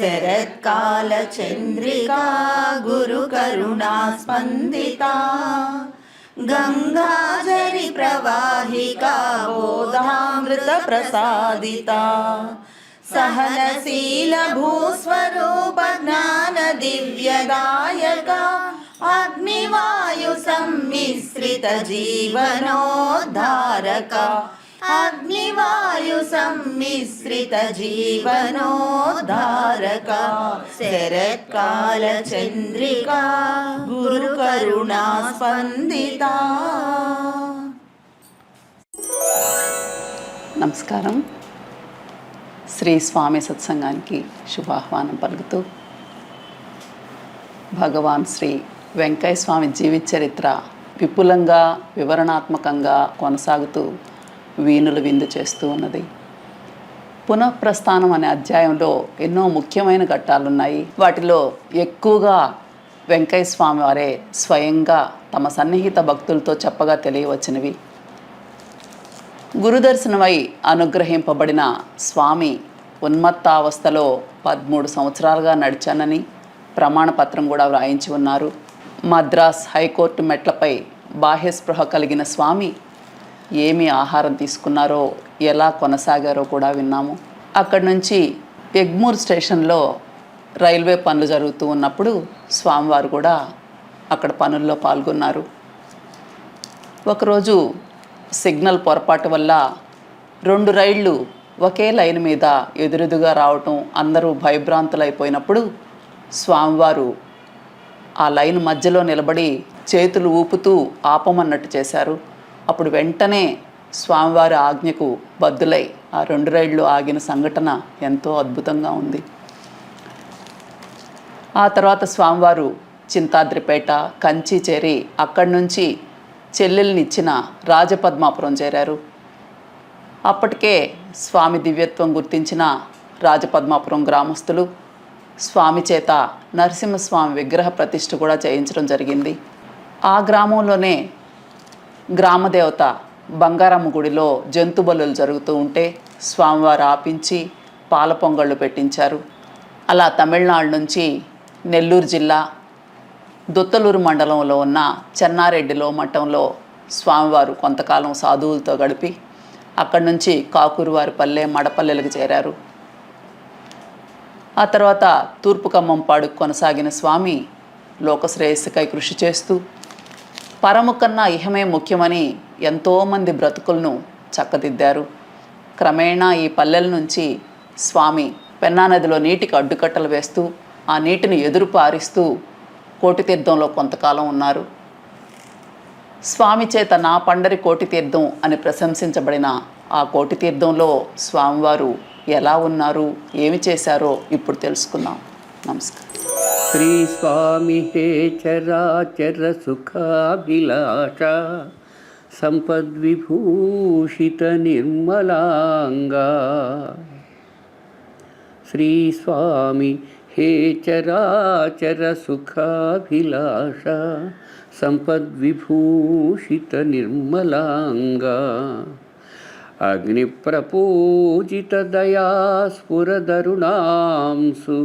శరత్కాలచంద్రికా గురుకరుణాస్పందితా గంగాజరి ప్రవాహికా బోధామృతప్రసాదితా सहनशील भूस्वरूप ज्ञान दिव्यदायका अग्निवायु सम्मिश्रित जीवनोद्धारका अग्निवायु सम्मिश्रित जीवनोद्धारका शरत्काल चंद्रिका गुरुकरुणा स्पंदिता। నమస్కారం. శ్రీ స్వామి సత్సంగానికి శుభాహ్వానం పలుకుతూ భగవాన్ శ్రీ వెంకయ్య స్వామి జీవిత చరిత్ర విపులంగా వివరణాత్మకంగా కొనసాగుతూ వీణులు విందు చేస్తూ ఉన్నది. పునఃప్రస్థానం అనే అధ్యాయంలో ఎన్నో ముఖ్యమైన ఘట్టాలున్నాయి. వాటిలో ఎక్కువగా వెంకయ్య స్వామి వారే స్వయంగా తమ సన్నిహిత భక్తులతో చెప్పగా తెలియవచ్చినవి. గురుదర్శనమై అనుగ్రహింపబడిన స్వామి ఉన్మత్తావస్థలో 13 సంవత్సరాలుగా నడిచానని ప్రమాణపత్రం కూడా వ్రాయించి ఉన్నారు. మద్రాస్ హైకోర్టు మెట్లపై బాహ్యస్పృహ కలిగిన స్వామి ఏమి ఆహారం తీసుకున్నారో ఎలా కొనసాగారో కూడా విన్నాము. అక్కడి నుంచి ఎగ్మూర్ స్టేషన్లో రైల్వే పనులు జరుగుతూ ఉన్నప్పుడు స్వామివారు కూడా అక్కడ పనుల్లో పాల్గొన్నారు. ఒకరోజు సిగ్నల్ పొరపాటు వల్ల 2 రైళ్లు ఒకే లైన్ మీద ఎదురెదుగా రావటం అందరూ భయభ్రాంతులైపోయినప్పుడు స్వామివారు ఆ లైన్ మధ్యలో నిలబడి చేతులు ఊపుతూ ఆపమన్నట్టు చేశారు. అప్పుడు వెంటనే స్వామివారి ఆజ్ఞకు బద్దులై ఆ 2 రైళ్లు ఆగిన సంఘటన ఎంతో అద్భుతంగా ఉంది. ఆ తర్వాత స్వామివారు చింతాద్రిపేట, కంచి చేరి అక్కడి నుంచి చెల్లెల్నిచ్చిన రాజపద్మాపురం చేరారు. అప్పటికే స్వామి దివ్యత్వం గుర్తించిన రాజపద్మాపురం గ్రామస్తులు స్వామి చేత నరసింహస్వామి విగ్రహ ప్రతిష్ఠ కూడా చేయించడం జరిగింది. ఆ గ్రామంలోనే గ్రామదేవత బంగారమ్మ గుడిలో జంతు బలులు జరుగుతూ ఉంటే స్వామివారు ఆపించి పాల పొంగళ్ళు పెట్టించారు. అలా తమిళనాడు నుంచి నెల్లూరు జిల్లా దుత్తలూరు మండలంలో ఉన్న చెన్నారెడ్డిలో మఠంలో స్వామివారు కొంతకాలం సాధువులతో గడిపి అక్కడి నుంచి కాకూరువారిపల్లె, మడపల్లెలకు చేరారు. ఆ తర్వాత తూర్పు ఖమ్మంపాడు కొనసాగిన స్వామి లోకశ్రేయస్సుకై కృషి చేస్తూ పరము కన్నా ఇహమే ముఖ్యమని ఎంతోమంది బ్రతుకులను చక్కదిద్దారు. క్రమేణా ఈ పల్లెల నుంచి స్వామి పెన్నా నదిలో నీటికి అడ్డుకట్టలు వేస్తూ ఆ నీటిని ఎదురు పారిస్తూ కోటితీర్థంలో కొంతకాలం ఉన్నారు. స్వామి చేత నా పండరి కోటితీర్థం అని ప్రశంసించబడిన ఆ కోటితీర్థంలో స్వామివారు ఎలా ఉన్నారు, ఏమి చేశారో ఇప్పుడు తెలుసుకుందాం. నమస్కారం. శ్రీ స్వామి హే చరాచర సుఖాభిలాష సంపద్విభూషిత నిర్మలాంగా. శ్రీ స్వామి హే చరాచర సుఖాభిలాష సంపద్విభూషిత నిర్మలాంగా. అగ్నిప్రపూజిత దయాస్ఫురదరుణాంసు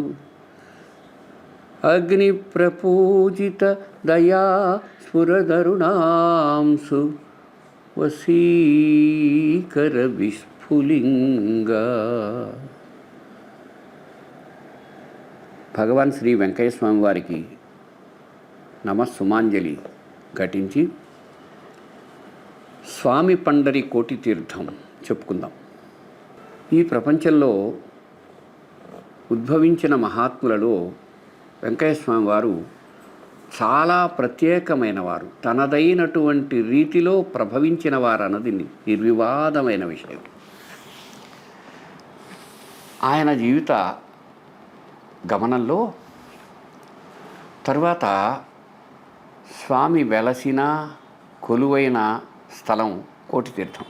అగ్నిప్రపూజిత దయాస్ఫురదరుణాంసు వశీకర విస్ఫులింగా. భగవాన్ శ్రీ వెంకయ్య స్వామి వారికి నమస్సుమాంజలి ఘటించి స్వామి పండరి కోటి తీర్థం చెప్పుకుందాం. ఈ ప్రపంచంలో ఉద్భవించిన మహాత్ములలో వెంకయ్య స్వామి వారు చాలా ప్రత్యేకమైన వారు, తనదైనటువంటి రీతిలో ప్రభవించిన వారు అన్నది నిర్వివాదమైన విషయం. ఆయన జీవిత గమనంలో తరువాత స్వామి వెలసిన కొలువైన స్థలం కోటితీర్థం.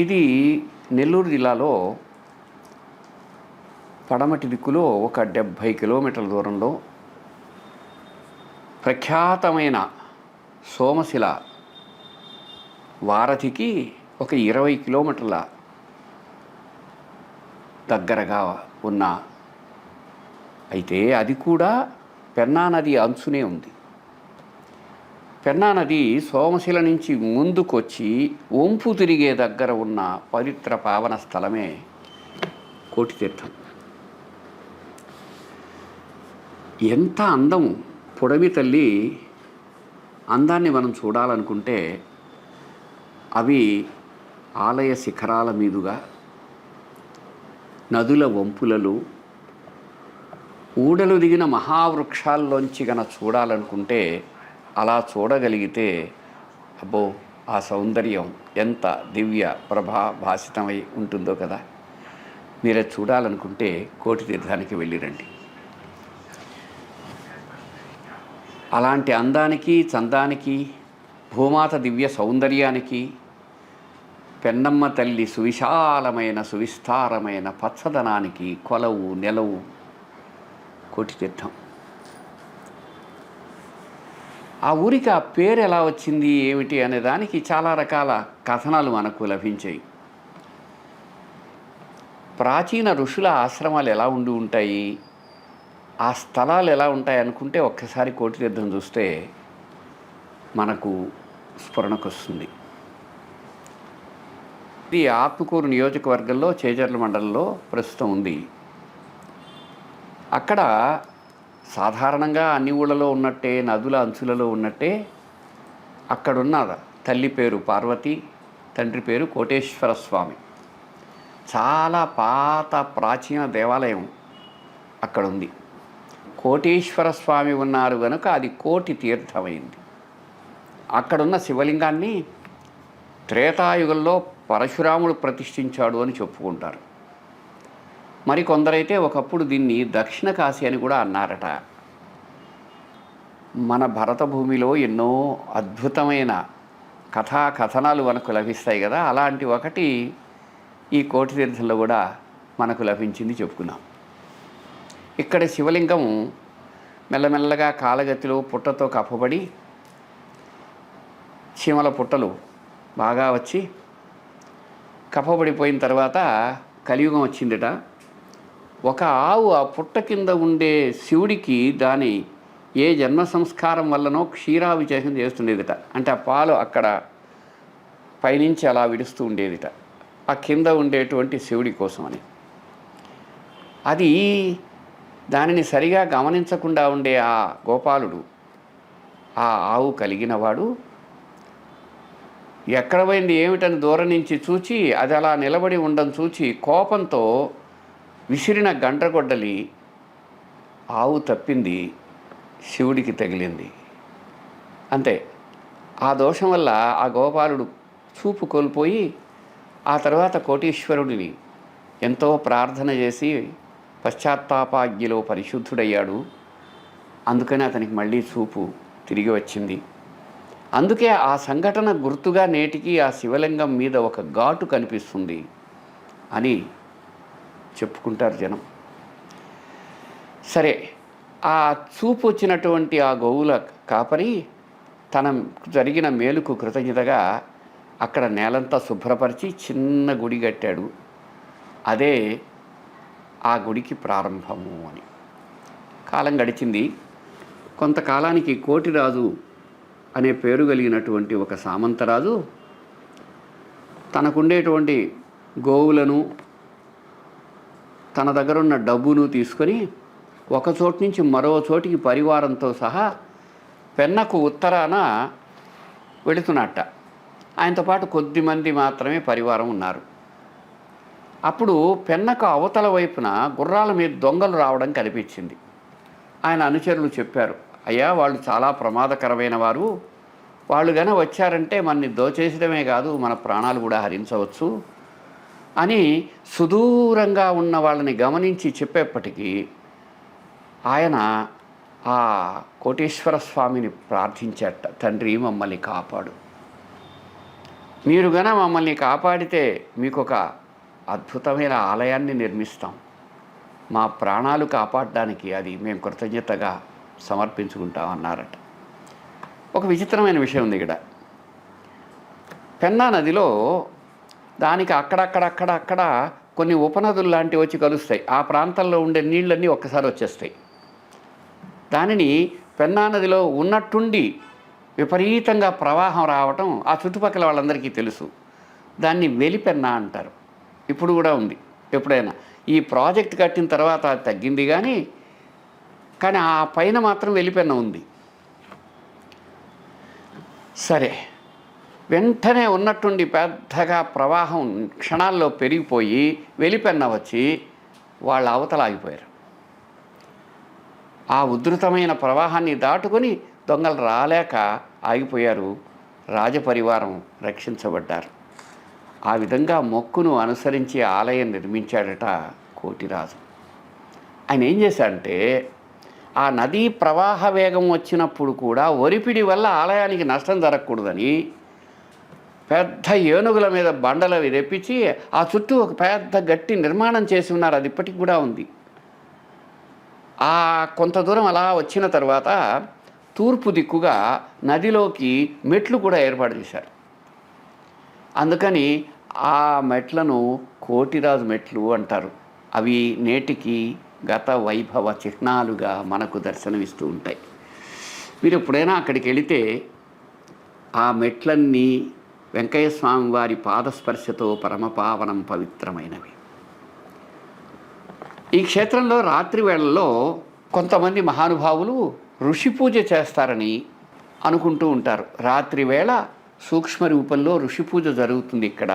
ఇది నెల్లూరు జిల్లాలో పడమటి దిక్కులో ఒక 70 కిలోమీటర్ల దూరంలో ప్రఖ్యాతమైన సోమశిల వారధికి ఒక 20 కిలోమీటర్ల దగ్గరగా ఉన్న అయితే అది కూడా పెన్నా నది అంచునే ఉంది. పెన్నా నది సోమశిల నుంచి ముందుకొచ్చి వంపు తిరిగే దగ్గర ఉన్న పవిత్ర పావన స్థలమే కోటితీర్థం. ఎంత అందం! పొడవి తల్లి అందాన్ని మనం చూడాలనుకుంటే అవి ఆలయ శిఖరాల మీదుగా, నదుల వంపులలో, ఊడలు దిగిన మహావృక్షాల్లోంచి గన చూడాలనుకుంటే అలా చూడగలిగితే అబ్బో ఆ సౌందర్యం ఎంత దివ్య ప్రభాభాసితమై ఉంటుందో కదా. మీరే చూడాలనుకుంటే కోటితీర్థానికి వెళ్ళిరండి. అలాంటి అందానికి, చందానికి, భూమాత దివ్య సౌందర్యానికి, పెన్నమ్మ తల్లి సువిశాలమైన సువిస్తారమైన పచ్చదనానికి కొలవు నెలవు కోటితీర్థం. ఆ ఊరికి ఆ పేరు ఎలా వచ్చింది ఏమిటి అనే దానికి చాలా రకాల కథనాలు మనకు లభించాయి. ప్రాచీన ఋషుల ఆశ్రమాలు ఎలా ఉండి ఉంటాయి, ఆ స్థలాలు ఎలా ఉంటాయి అనుకుంటే ఒక్కసారి కోటితీర్థం చూస్తే మనకు స్ఫురణకు వస్తుంది. ఇది ఆత్మకూరు నియోజకవర్గంలో చేజర్ల మండలంలో ప్రస్తుతం ఉంది. అక్కడ సాధారణంగా అన్ని ఊళ్ళలో ఉన్నట్టే, నదుల అంచులలో ఉన్నట్టే అక్కడున్న తల్లి పేరు పార్వతి, తండ్రి పేరు కోటేశ్వర స్వామి. చాలా పాత ప్రాచీన దేవాలయం అక్కడ ఉంది. కోటేశ్వర స్వామి ఉన్నారు కనుక అది కోటి తీర్థమైంది. అక్కడున్న శివలింగాన్ని త్రేతాయుగంలో పరశురాముడు ప్రతిష్ఠించాడు అని చెప్పుకుంటారు. మరి కొందరైతే ఒకప్పుడు దీన్ని దక్షిణ కాశీ అని కూడా అన్నారట. మన భరత భూమిలో ఎన్నో అద్భుతమైన కథనాలు మనకు లభిస్తాయి కదా. అలాంటి ఒకటి ఈ కోటితీర్థంలో కూడా మనకు లభించింది చెప్పుకున్నాం. ఇక్కడ శివలింగం మెల్లమెల్లగా కాలగతిలో పుట్టతో కప్పబడి చీమల పుట్టలు బాగా వచ్చి కప్పబడిపోయిన తర్వాత కలియుగం వచ్చిందట. ఒక ఆవు ఆ పుట్ట కింద ఉండే శివుడికి దాని ఏ జన్మ సంస్కారం వల్లనో క్షీరాభిషేకం చేస్తుండేదిట. అంటే ఆ పాలు అక్కడ పైనుంచి అలా విడుస్తూ ఉండేదిట ఆ కింద ఉండేటువంటి శివుడి కోసమని. అది దానిని సరిగా గమనించకుండా ఉండే ఆ గోపాలుడు, ఆ ఆవు కలిగినవాడు ఎక్కడ పోయింది ఏమిటని దూరం నుంచి చూచి అది అలా నిలబడి ఉండడం చూచి కోపంతో విసిరిన గండ్రగొడ్డలి ఆవు తప్పింది, శివుడికి తగిలింది. అంతే. ఆ దోషం వల్ల ఆ గోపాలుడు చూపు కోల్పోయి ఆ తర్వాత కోటీశ్వరుడిని ఎంతో ప్రార్థన చేసి పశ్చాత్తాపాగ్నిలో పరిశుద్ధుడయ్యాడు. అందుకని అతనికి మళ్ళీ చూపు తిరిగి వచ్చింది. అందుకే ఆ సంఘటన గుర్తుగా నేటికి ఆ శివలింగం మీద ఒక ఘాటు కనిపిస్తుంది అని చెప్పుకుంటారు జనం. సరే, ఆ చూపు వచ్చినటువంటి ఆ గోవుల కాపరి తన జరిగిన మేలుకు కృతజ్ఞతగా అక్కడ నేలంతా శుభ్రపరిచి చిన్న గుడి కట్టాడు. అదే ఆ గుడికి ప్రారంభము అని. కాలం గడిచింది. కొంతకాలానికి కోటిరాజు అనే పేరు కలిగినటువంటి ఒక సామంతరాజు తనకుండేటువంటి గోవులను తన దగ్గర ఉన్న డబ్బును తీసుకొని ఒక చోటు నుంచి మరో చోటికి పరివారంతో సహా పెన్నకు ఉత్తరాన వెళుతున్నట్ట. ఆయనతో పాటు కొద్దిమంది మాత్రమే పరివారం ఉన్నారు. అప్పుడు పెన్నకు అవతల వైపున గుర్రాల మీద దొంగలు రావడం కనిపించింది. ఆయన అనుచరులు చెప్పారు, అయ్యా వాళ్ళు చాలా ప్రమాదకరమైన వారు, వాళ్ళు గన వచ్చారంటే మనని దోచేసడమే కాదు మన ప్రాణాలు కూడా హరించవచ్చు అని సుదూరంగా ఉన్న వాళ్ళని గమనించి చెప్పేప్పటికీ ఆయన ఆ కోటేశ్వర స్వామిని ప్రార్థించాట, తండ్రి మమ్మల్ని కాపాడు, మీరు గన మమ్మల్ని కాపాడితే మీకు ఒక అద్భుతమైన ఆలయాన్ని నిర్మిస్తాం, మా ప్రాణాలు కాపాడడానికి అది మేము కృతజ్ఞతగా సమర్పించుకుంటాం అన్నారట. ఒక విచిత్రమైన విషయం ఉంది ఇక్కడ. పెన్నా నదిలో దానికి అక్కడక్కడ కొన్ని ఉపనదులు లాంటివి వచ్చి కలుస్తాయి. ఆ ప్రాంతంలో ఉండే నీళ్ళన్నీ ఒక్కసారి వచ్చేస్తాయి. దానిని పెన్నా నదిలో ఉన్నట్టుండి విపరీతంగా ప్రవాహం రావటం ఆ చుట్టుపక్కల వాళ్ళందరికీ తెలుసు. దాన్ని వెలిపెన్నా అంటారు. ఇప్పుడు కూడా ఉంది. ఎప్పుడైనా ఈ ప్రాజెక్ట్ కట్టిన తర్వాత అది తగ్గింది కానీ ఆ పైన మాత్రం వెలిపెన్న ఉంది. సరే, వెంటనే ఉన్నట్టుండి పెద్దగా ప్రవాహం క్షణాల్లో పెరిగిపోయి వెలిపెన్న వచ్చి వాళ్ళ అవతల ఆగిపోయారు. ఆ ఉధృతమైన ప్రవాహాన్ని దాటుకొని దొంగలు రాలేక ఆగిపోయారు. రాజపరివారం రక్షించబడ్డారు. ఆ విధంగా మొక్కును అనుసరించి ఆలయం నిర్మించాడట కోటిరాజు. ఆయన ఏం చేశాడంటే ఆ నదీ ప్రవాహ వేగం వచ్చినప్పుడు కూడా ఒరిపిడి వల్ల ఆలయానికి నష్టం జరగకూడదని పెద్ద ఏనుగుల మీద బండలు అవి తెప్పించి ఆ చుట్టూ ఒక పెద్ద గట్టి నిర్మాణం చేసి ఉన్నారు. అది ఇప్పటికి కూడా ఉంది. ఆ కొంత దూరం అలా వచ్చిన తర్వాత తూర్పు దిక్కుగా నదిలోకి మెట్లు కూడా ఏర్పాటు చేశారు. అందుకని ఆ మెట్లను కోటిరాజు మెట్లు అంటారు. అవి నేటికి గత వైభవ చిహ్నాలుగా మనకు దర్శనమిస్తూ ఉంటాయి. మీరు ఎప్పుడైనా అక్కడికి వెళితే ఆ మెట్లన్నీ వెంకయ్య స్వామి వారి పాదస్పర్శతో పరమపావనం పవిత్రమైనవి. ఈ క్షేత్రంలో రాత్రి వేళల్లో కొంతమంది మహానుభావులు ఋషి పూజ చేస్తారని అనుకుంటూ ఉంటారు. రాత్రి వేళ సూక్ష్మ రూపంలో ఋషి పూజ జరుగుతుంది ఇక్కడ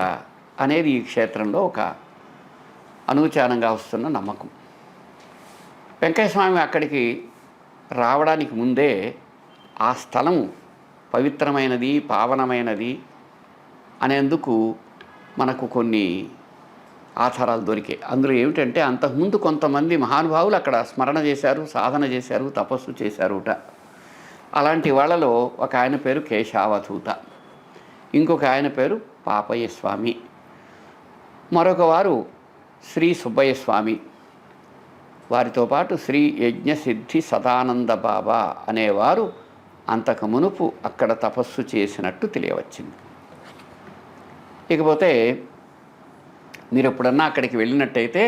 అనేది ఈ క్షేత్రంలో ఒక అనూచానంగా వస్తున్న నమ్మకం. వెంకయ్యస్వామి అక్కడికి రావడానికి ముందే ఆ స్థలం పవిత్రమైనది, పావనమైనది అనేందుకు మనకు కొన్ని ఆధారాలు దొరికాయి. అందులో ఏమిటంటే అంతకుముందు కొంతమంది మహానుభావులు అక్కడ స్మరణ చేశారు, సాధన చేశారు, తపస్సు చేశారుట. అలాంటి వాళ్ళలో ఒక ఆయన పేరు కేశావధూత, ఇంకొక ఆయన పేరు పాపయ్య స్వామి, మరొక వారు శ్రీ సుబ్బయ్య స్వామి, వారితో పాటు శ్రీ యజ్ఞసిద్ధి సదానంద బాబా అనేవారు అంతకు మునుపు అక్కడ తపస్సు చేసినట్టు తెలియవచ్చింది. ఇకపోతే మీరు ఎప్పుడన్నా అక్కడికి వెళ్ళినట్టయితే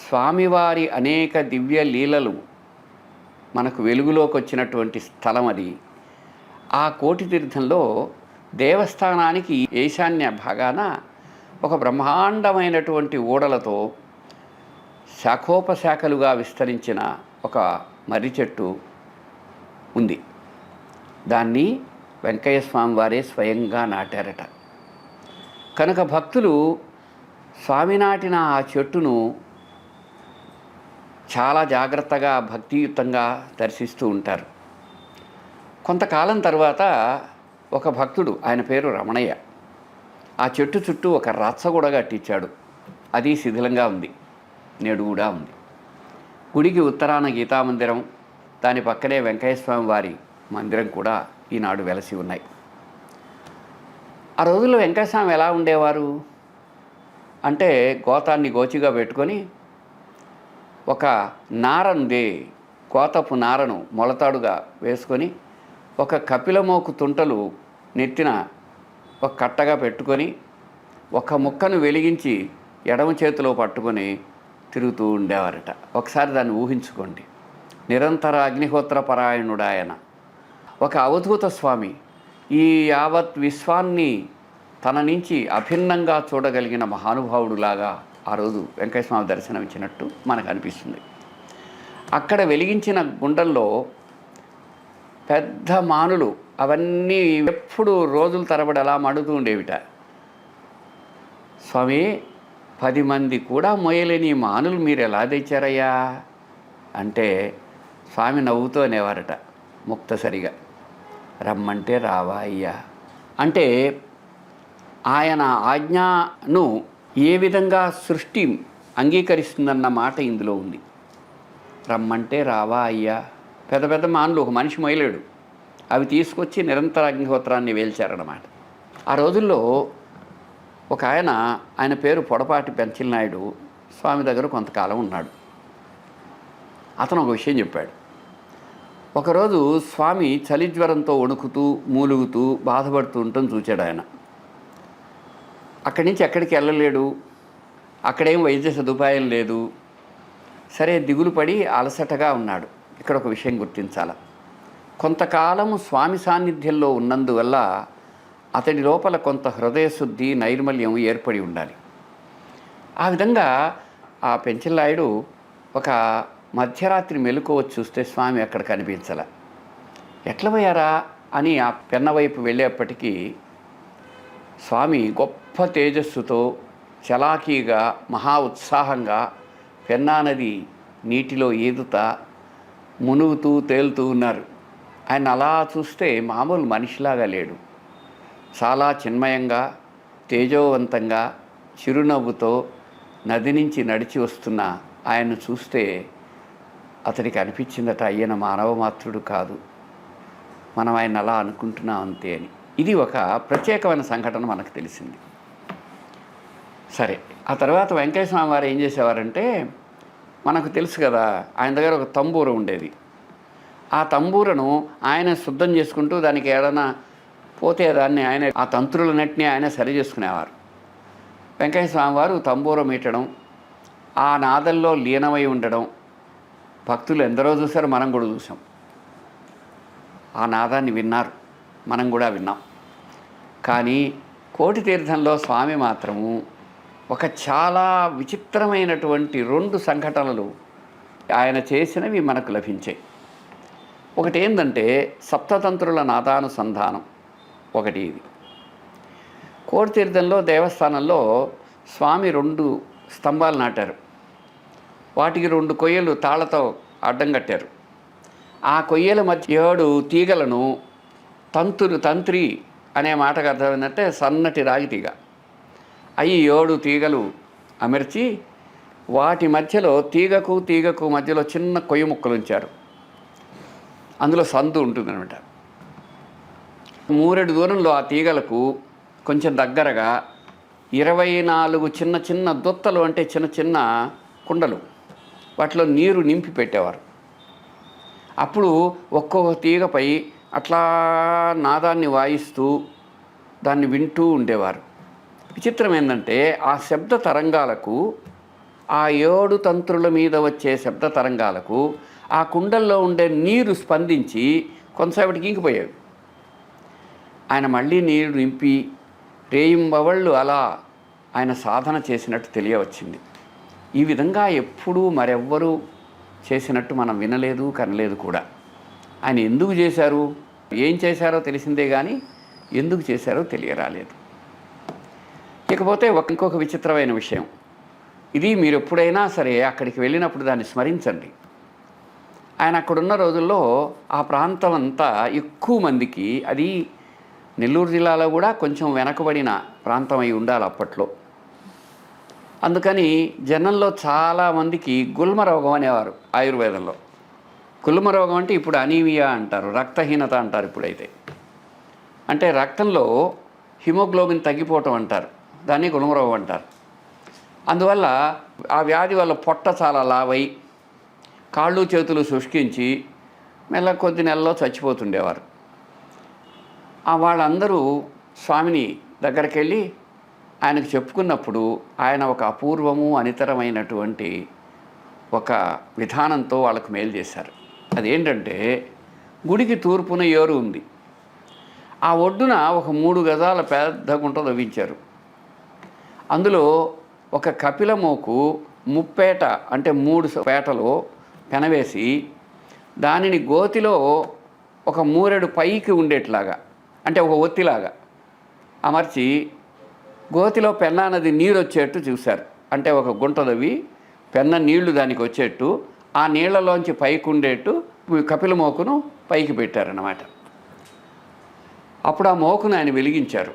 స్వామివారి అనేక దివ్య లీలలు మనకు వెలుగులోకి వచ్చినటువంటి స్థలం అది. ఆ కోటి తీర్థంలో దేవస్థానానికి ఈశాన్య భాగాన ఒక బ్రహ్మాండమైనటువంటి ఓడలతో శాఖోపశాఖలుగా విస్తరించిన ఒక మర్రి చెట్టు ఉంది. దాన్ని వెంకయ్య స్వామి వారే స్వయంగా నాటారట. కనుక భక్తులు స్వామి నాటిన ఆ చెట్టును చాలా జాగ్రత్తగా భక్తియుతంగా దర్శిస్తూ ఉంటారు. కొంతకాలం తర్వాత ఒక భక్తుడు, ఆయన పేరు రమణయ్య, ఆ చెట్టు చుట్టూ ఒక రచ్చ కూడా కట్టించాడు. అది శిథిలంగా ఉంది, నేడు కూడా ఉంది. గుడికి ఉత్తరాన గీతామందిరం, దాని పక్కనే వెంకయ్యస్వామి వారి మందిరం కూడా ఈనాడు వెలసి ఉన్నాయి. ఆ రోజుల్లో వెంకయ్యస్వామి ఎలా ఉండేవారు అంటే గోతాన్ని గోచిగా పెట్టుకొని ఒక నారంది, గోతపు నారను మొలతాడుగా వేసుకొని ఒక కపిలమోకు తుంటలు నెత్తిన ఒక కట్టగా పెట్టుకొని ఒక ముక్కను వెలిగించి ఎడమ చేతిలో పట్టుకొని తిరుగుతూ ఉండేవారట. ఒకసారి దాన్ని ఊహించుకోండి. నిరంతర అగ్నిహోత్ర పరాయణుడు ఆయన, ఒక అవధూత స్వామి, ఈ యావత్ విశ్వాన్ని తన నుంచి అభిన్నంగా చూడగలిగిన మహానుభావుడులాగా ఆ రోజు వెంకయ్యస్వామి దర్శనం ఇచ్చినట్టు మనకు అనిపిస్తుంది. అక్కడ వెలిగించిన గుండంలో పెద్ద మానులు అవన్నీ ఎప్పుడు రోజుల తరబడి అలా మడుతూ ఉండేవిట. స్వామి, 10 మంది కూడా మోయలేని మానులు మీరు ఎలా తెచ్చారయ్యా అంటే స్వామి నవ్వుతూ అనేవారట ముక్తసరిగా, రమ్మంటే రావా అయ్యా అంటే ఆయన ఆజ్ఞను ఏ విధంగా సృష్టి అంగీకరిస్తుందన్న మాట ఇందులో ఉంది. రమ్మంటే రావా అయ్యా. పెద్ద పెద్ద మానులు ఒక మనిషి మొయలేడు, అవి తీసుకొచ్చి నిరంతర అగ్నిహోత్రాన్ని వేల్చారన్నమాట. ఆ రోజుల్లో ఒక ఆయన పేరు పొడపాటి పెంచిలనాయుడు స్వామి దగ్గర కొంతకాలం ఉన్నాడు. అతను ఒక విషయం చెప్పాడు. ఒకరోజు స్వామి చలిజ్వరంతో వణుకుతూ మూలుగుతూ బాధపడుతూ ఉండటం చూచాడు ఆయన. అక్కడి నుంచి ఎక్కడికి వెళ్ళలేడు. అక్కడేం వైద్య సదుపాయం లేదు. సరే, దిగులు పడి అలసటగా ఉన్నాడు. ఇక్కడ ఒక విషయం గుర్తించాల. కొంతకాలము స్వామి సాన్నిధ్యంలో ఉన్నందువల్ల అతడి లోపల కొంత హృదయశుద్ధి, నైర్మల్యం ఏర్పడి ఉండాలి. ఆ విధంగా ఆ పెంచలాయుడు ఒక మధ్యరాత్రి మెలకువ చూస్తే స్వామి అక్కడ కనిపించాల. ఎట్లా పోయారా అని ఆ పెన్న వైపు వెళ్ళేప్పటికీ స్వామి గొప్ప తేజస్సుతో చలాకీగా మహా ఉత్సాహంగా పెన్నా నది నీటిలో ఈదుతా మునుగుతూ తేలుతూ ఉన్నారు. ఆయన అలా చూస్తే మామూలు మనిషిలాగా లేడు. చాలా చిన్మయంగా, తేజోవంతంగా, చిరునవ్వుతో నది నుంచి నడిచి వస్తున్న ఆయన్ను చూస్తే అతనికి అనిపించిందట, అయ్యన మానవ మాత్రుడు కాదు, మనం ఆయన అలా అనుకుంటున్నాం అంతే అని. ఇది ఒక ప్రత్యేకమైన సంఘటన మనకు తెలిసింది. సరే, ఆ తర్వాత వెంకయ్య స్వామి వారు ఏం చేసేవారంటే, మనకు తెలుసు కదా, ఆయన దగ్గర ఒక తంబూర ఉండేది. ఆ తంబూరను ఆయన శుద్ధం చేసుకుంటూ దానికి ఏదైనా పోతే దాన్ని ఆయన ఆ తంత్రులన్నింటినీ ఆయన సరి చేసుకునేవారు. వెంకయ్య స్వామి వారు తంబూర మీటడం, ఆ నాదంలో లీనమై ఉండడం భక్తులు ఎందరో చూశారు, మనం కూడా చూసాం. ఆ నాదాన్ని విన్నారు, మనం కూడా విన్నాం. కానీ కోటి తీర్థంలో స్వామి మాత్రము ఒక చాలా విచిత్రమైనటువంటి 2 సంఘటనలు ఆయన చేసినవి మనకు లభించాయి. ఒకటి ఏంటంటే సప్తతంత్రుల నాదానుసంధానం. ఒకటి ఇది. కోటి తీర్థంలో దేవస్థానంలో స్వామి 2 స్తంభాలు నాటారు. వాటికి 2 కొయ్యలు తాళ్లతో అడ్డం కట్టారు. ఆ కొయ్యల మధ్య 7 తీగలను తంత్రి అనే మాటకు అర్థం ఏంటంటే సన్నటి రాగి తీగ. అవి 7 తీగలు అమర్చి వాటి మధ్యలో తీగకు మధ్యలో చిన్న కొయ్య ముక్కలు ఉంచారు. అందులో సందు ఉంటుందన్నమాట. 3 దూరంలో ఆ తీగలకు కొంచెం దగ్గరగా 24 చిన్న చిన్న దొత్తలు, అంటే చిన్న చిన్న కుండలు, వాటిలో నీరు నింపి పెట్టేవారు. అప్పుడు ఒక్కొక్క తీగపై అట్లా నాదాన్ని వాయిస్తూ దాన్ని వింటూ ఉండేవారు. విచిత్రం ఏంటంటే ఆ శబ్ద తరంగాలకు, ఆ 7 తంత్రుల మీద వచ్చే శబ్ద తరంగాలకు ఆ కుండల్లో ఉండే నీరు స్పందించి కొంతసేపటికి ఇంకిపోయేవి. ఆయన మళ్ళీ నీరు నింపి రేయింబవళ్ళు అలా ఆయన సాధన చేసినట్టు తెలియవచ్చింది. ఈ విధంగా ఎప్పుడూ మరెవ్వరూ చేసినట్టు మనం వినలేదు, కనలేదు కూడా. ఆయన ఎందుకు చేశారు, ఏం చేశారో తెలిసిందే కానీ ఎందుకు చేశారో తెలియరాలేదు. ఇకపోతే ఇంకొక విచిత్రమైన విషయం, ఇది మీరు ఎప్పుడైనా సరే అక్కడికి వెళ్ళినప్పుడు దాన్ని స్మరించండి. ఆయన అక్కడున్న రోజుల్లో ఆ ప్రాంతం అంతా ఎక్కువ మందికి, అది నెల్లూరు జిల్లాలో కూడా కొంచెం వెనకబడిన ప్రాంతం అయి ఉండాలి అప్పట్లో. అందుకని జనంలో చాలామందికి గుల్మ రోగం అనేవారు ఆయుర్వేదంలో. గుల్మ రోగం అంటే ఇప్పుడు అనీమియా అంటారు, రక్తహీనత అంటారు ఇప్పుడైతే. అంటే రక్తంలో హిమోగ్లోబిన్ తగ్గిపోవటం అంటారు, దాన్ని గుల్మ రోగం అంటారు. అందువల్ల ఆ వ్యాధి వల్ల పొట్ట చాలా లావై కాళ్ళు చేతులు శుష్కించి మెల్ల కొద్ది నెలల్లో చచ్చిపోతుండేవారు. వాళ్ళందరూ స్వామిని దగ్గరికి వెళ్ళి ఆయనకు చెప్పుకున్నప్పుడు ఆయన ఒక అపూర్వము అనితరమైనటువంటి ఒక విధానంతో వాళ్ళకు మేలు చేశారు. అదేంటంటే గుడికి తూర్పున ఏరు ఉంది. ఆ ఒడ్డున ఒక 3 గజాల పెద్ద గుంట తవ్వించారు. అందులో ఒక కపిలమోకు ముప్పేట, అంటే 3 పేటలో పెనవేసి దానిని గోతిలో ఒక మూరెడు పైకి ఉండేట్లాగా, అంటే ఒక ఒత్తిలాగా అమర్చి గోతిలో పెన్నా నది నీరు వచ్చేట్టు చూశారు. అంటే ఒక గుంట తవ్వి పెన్న నీళ్లు దానికి వచ్చేట్టు, ఆ నీళ్లలోంచి పైకి ఉండేట్టు కపిల మోకును పైకి పెట్టారన్నమాట. అప్పుడు ఆ మోకును ఆయన వెలిగించారు.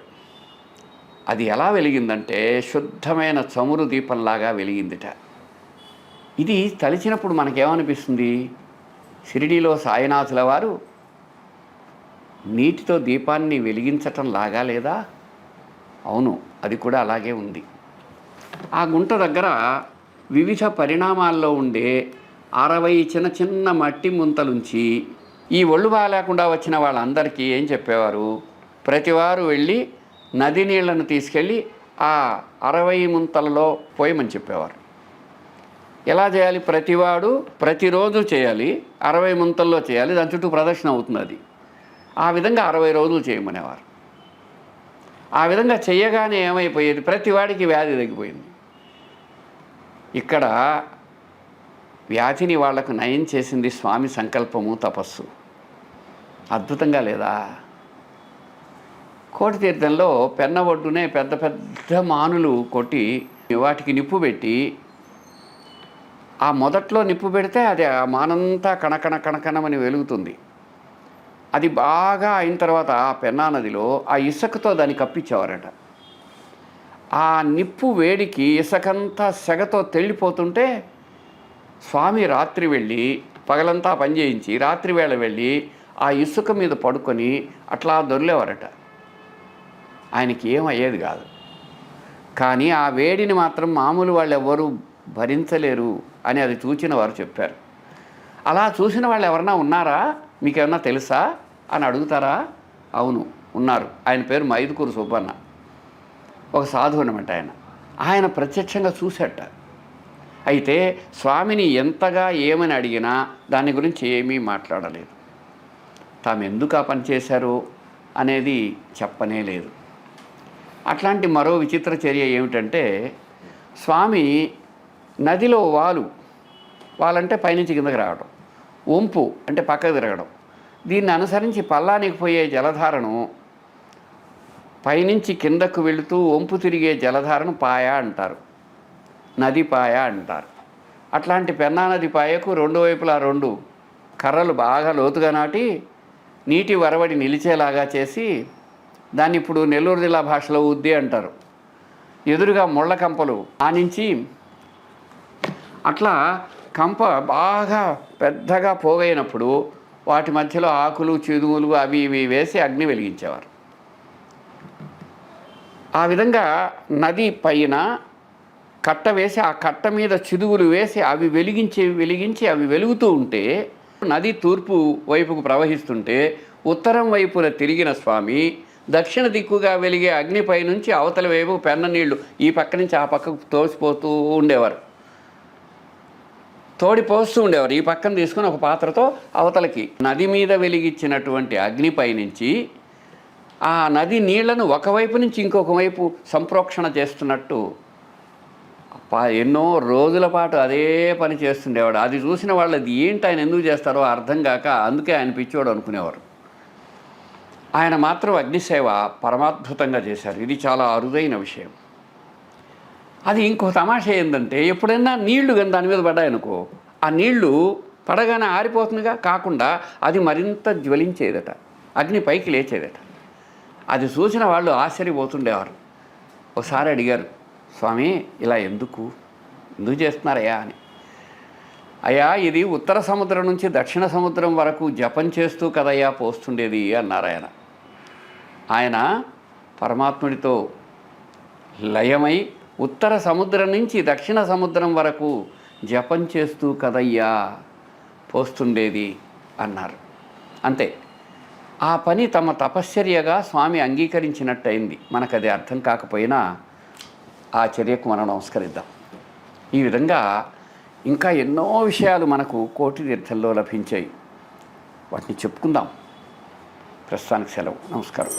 అది ఎలా వెలిగిందంటే శుద్ధమైన చమురు దీపంలాగా వెలిగిందిట. ఇది తలిచినప్పుడు మనకేమనిపిస్తుంది, షిరిడీలో సాయినాథుల వారు నీటితో దీపాన్ని వెలిగించటం లాగా లేదా? అవును, అది కూడా అలాగే ఉంది. ఆ గుంట దగ్గర వివిధ పరిణామాల్లో ఉండే 60 చిన్న చిన్న మట్టి ముంతలుంచి ఈ ఒళ్ళు బాగాలేకుండా వచ్చిన వాళ్ళందరికీ ఏం చెప్పేవారు, ప్రతివారు వెళ్ళి నది నీళ్లను తీసుకెళ్ళి ఆ 60 ముంతలలో పోయమని చెప్పేవారు. ఎలా చేయాలి? ప్రతివాడు ప్రతిరోజు చేయాలి, 60 ముంతల్లో చేయాలి, దాని చుట్టూ ప్రదక్షిణ అవుతుంది. అది ఆ విధంగా 60 రోజులు చేయమనేవారు. ఆ విధంగా చేయగానే ఏమైపోయేది? ప్రతివాడికి వ్యాధి తగ్గిపోయింది. ఇక్కడ వ్యాధిని వాళ్లకు నయం చేసింది స్వామి సంకల్పము, తపస్సు. అద్భుతంగా లేదా? కోటి తీర్థంలో పెన్న ఒడ్డునే పెద్ద పెద్ద మానులు కొట్టి వాటికి నిప్పు పెట్టి, ఆ మొదట్లో నిప్పు పెడితే అది ఆ మానంతా కణకణ కణకణమని వెలుగుతుంది. అది బాగా అయిన తర్వాత ఆ పెన్నా నదిలో ఆ ఇసుకతో దాన్ని కప్పించేవారట. ఆ నిప్పు వేడికి ఇసుకంతా సెగతో తెళ్ళిపోతుంటే స్వామి రాత్రి వెళ్ళి పగలంతా పనిచేయించి రాత్రి వేళ వెళ్ళి ఆ ఇసుక మీద పడుకొని అట్లా దొర్లేవారట. ఆయనకి ఏమయ్యేది కాదు. కానీ ఆ వేడిని మాత్రం మామూలు వాళ్ళు ఎవరు భరించలేరు అని అది చూసిన వారు చెప్పారు. అలా చూసిన వాళ్ళు ఎవరన్నా ఉన్నారా, మీకేమన్నా తెలుసా అని అడుగుతారా? అవును, ఉన్నారు. ఆయన పేరు మైదుకూరు సుబ్బన్న. ఒక సాధువు అనమాట ఆయన. ఆయన ప్రత్యక్షంగా చూశాట. అయితే స్వామిని ఎంతగా ఏమని అడిగినా దాని గురించి ఏమీ మాట్లాడలేదు. తాము ఎందుకు ఆ పని చేశారు అనేది చెప్పనే లేదు. అట్లాంటి మరో విచిత్ర చర్య ఏమిటంటే, స్వామి నదిలో వాలంటే పైనుంచి కిందకి రావడం, వంపు అంటే పక్కకు తిరగడం, దీన్ని అనుసరించి పల్లానికి పోయే జలధారను, పైనుంచి కిందకు వెళుతూ వంపు తిరిగే జలధారను పాయ అంటారు, నది పాయ అంటారు. అట్లాంటి పెన్నా నది పాయకు రెండు వైపులా 2 కర్రలు బాగా లోతుగా నాటి నీటి వరవడి నిలిచేలాగా చేసి దాన్ని ఇప్పుడు నెల్లూరు జిల్లా భాషలో ఉద్ది అంటారు. ఎదురుగా ముళ్ళ కంపలు ఆనించి అట్లా కంప బాగా పెద్దగా పోగైనప్పుడు వాటి మధ్యలో ఆకులు చిదుములు అవి ఇవి వేసి అగ్ని వెలిగించేవారు. ఆ విధంగా నది పైన కట్ట వేసి ఆ కట్ట మీద చిదువులు వేసి అవి వెలిగించి అవి వెలుగుతూ ఉంటే నది తూర్పు వైపుకు ప్రవహిస్తుంటే ఉత్తరం వైపున తిరిగిన స్వామి దక్షిణ దిక్కుగా వెలిగే అగ్నిపై నుంచి అవతల వైపు పెన్న నీళ్లు ఈ పక్క నుంచి ఆ పక్కకు తోసిపోతూ ఉండేవారు, తోడిపోస్తూ ఉండేవారు. ఈ పక్కన తీసుకుని ఒక పాత్రతో అవతలకి నది మీద వెలిగించినటువంటి అగ్నిపై నుంచి ఆ నది నీళ్లను ఒకవైపు నుంచి ఇంకొక వైపు సంప్రోక్షణ చేస్తున్నట్టు ఎన్నో రోజుల పాటు అదే పని చేస్తుండేవాడు. అది చూసిన వాళ్ళు అది ఏంటి, ఆయన ఎందుకు చేస్తారో అర్థం కాక అందుకే ఆయన పిచ్చోడు అనుకునేవారు. ఆయన మాత్రం అగ్నిసేవ పరమాద్భుతంగా చేశారు. ఇది చాలా అరుదైన విషయం. అది ఇంకో తమాషా ఏంటంటే, ఎప్పుడైనా నీళ్లు కానీ దాని మీద పడ్డాయనుకో, ఆ నీళ్లు పడగానే ఆరిపోతుందిగా, కాకుండా అది మరింత జ్వలించేదట, అగ్ని పైకి లేచేదట. అది చూసిన వాళ్ళు ఆశ్చర్యపోతుండేవారు. ఒకసారి అడిగారు, స్వామి ఇలా ఎందుకు చేస్తున్నారయ్యా అని. అయ్యా, ఇది ఉత్తర సముద్రం నుంచి దక్షిణ సముద్రం వరకు జపం చేస్తూ కదయ్యా పోస్తుండేది అన్నారు ఆయన. ఆయన పరమాత్ముడితో లయమై ఉత్తర సముద్రం నుంచి దక్షిణ సముద్రం వరకు జపం చేస్తూ కదయ్యా పోస్తుండేది అన్నారు. అంతే. ఆ పని తమ తపశ్చర్యగా స్వామి అంగీకరించినట్టయింది. మనకు అది అర్థం కాకపోయినా ఆ చర్యకు మనం నమస్కరిద్దాం. ఈ విధంగా ఇంకా ఎన్నో విషయాలు మనకు కోటి తీర్థంలో లభించాయి. వాటిని చెప్పుకుందాం. ప్రస్తుతానికి సెలవు. నమస్కారం.